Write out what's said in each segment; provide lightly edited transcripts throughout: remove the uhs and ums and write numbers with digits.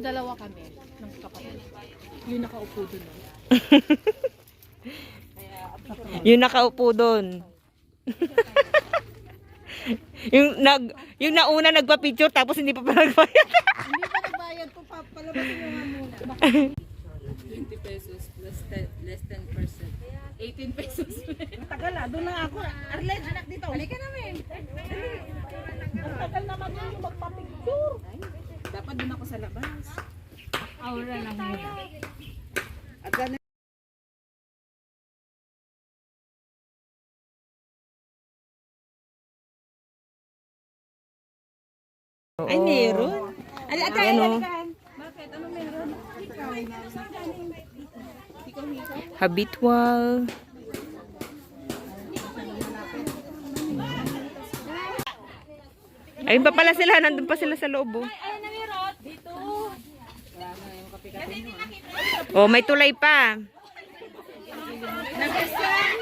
dalawa kami ng kapatid. Yung nakaupo doon. Yung nakaupo doon. yung nauna nagpa-picture tapos hindi pa pala nagbayad. Hindi pa nagbayad po, palabasin nyo nga muna. 20 pesos plus less 10%. 18 pesos. Tagal doon na ako. Arlen, anak dito. Halika namin. Ang tagal naman yun yung magpa-picture. Dapat doon ako sa labas. Aura lang muna. At ganun. Ay, meron. Ano? Bakit? Ano meron? Ikaw. Ikaw, Habitual. Ayun pa pala sila. Nandun pa sila sa loob. Oh, dito. oh may tulay pa. Nagasan.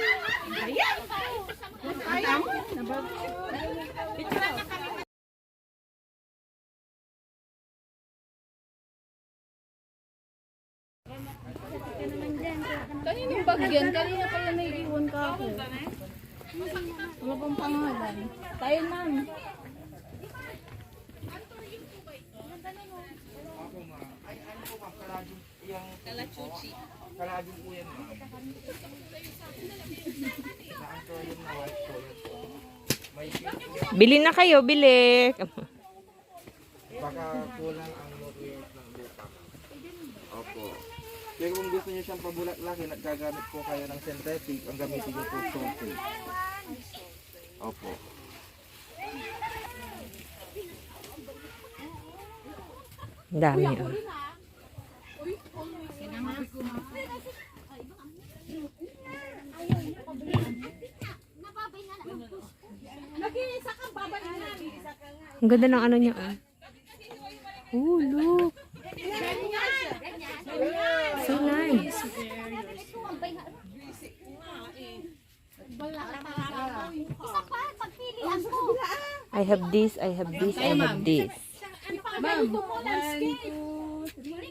Kaninong bag yan? Kanina pa yan naiiwan ka ako. Ano bang pangalan? Tayo, ma'am. Kalachuchi. Kalaging po yan, ma'am. Bili na kayo, bili. Baka kulang ang nutrients ng lupa. Opo. Kaya kung gusto niyo siyang pabulaklakin at gagamit po kayo ng synthetic, ang gamitin niyo po sulfate. Opo. Ang dami. Oh. Ang ganda ng ano niya. Oh, look. So nice. I have this, I have this, I have this. Ma'am, 1, 2, 3.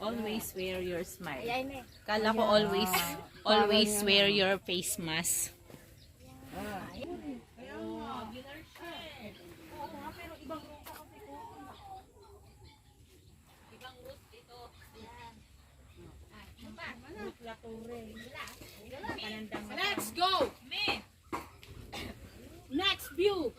Always wear your smile. Kala ko always wear your face mask. Let's go! Next view!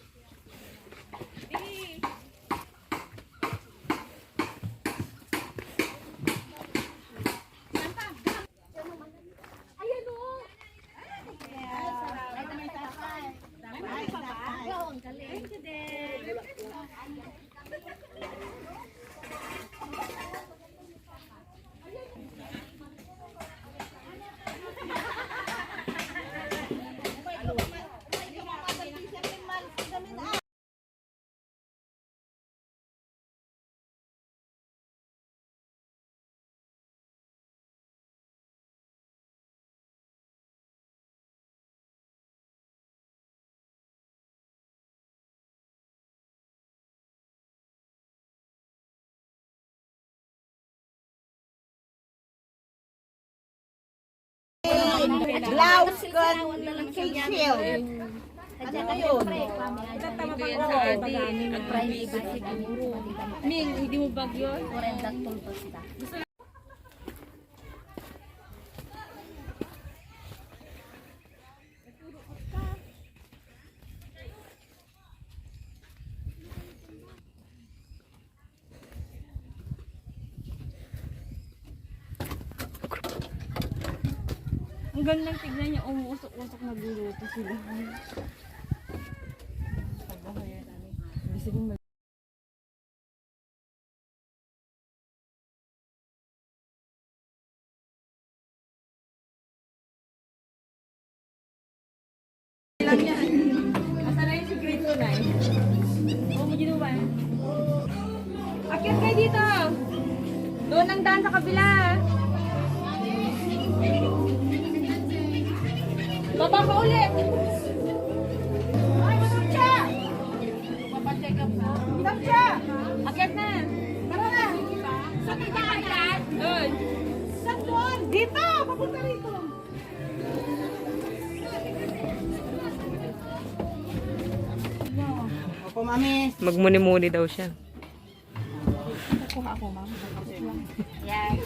Blouse con facial. Ano na yun? Ito yan sa atin. At private siguro. Ming, hindi mo bag yun? Ang gandang tignan niya, umuusok-usok na guluto sila. Asa na yung secret ko na eh? Oo, mo ginuwan. Akyat kayo dito! Doon ang daan sa kabila! Baba ka ulit! Ay, check up ka! Magmuni-muni daw siya. Kuha ako, ma'am. Yan.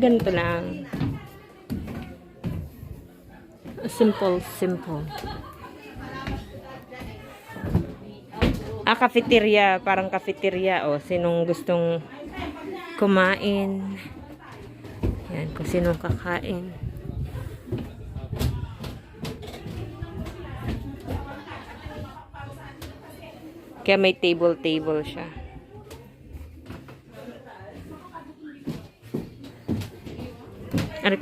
Ganito lang. Simple, simple. Cafeteria. Parang cafeteria. O, sinong gustong kumain. Yan, kung sinong kakain. Kaya may table siya. Ano?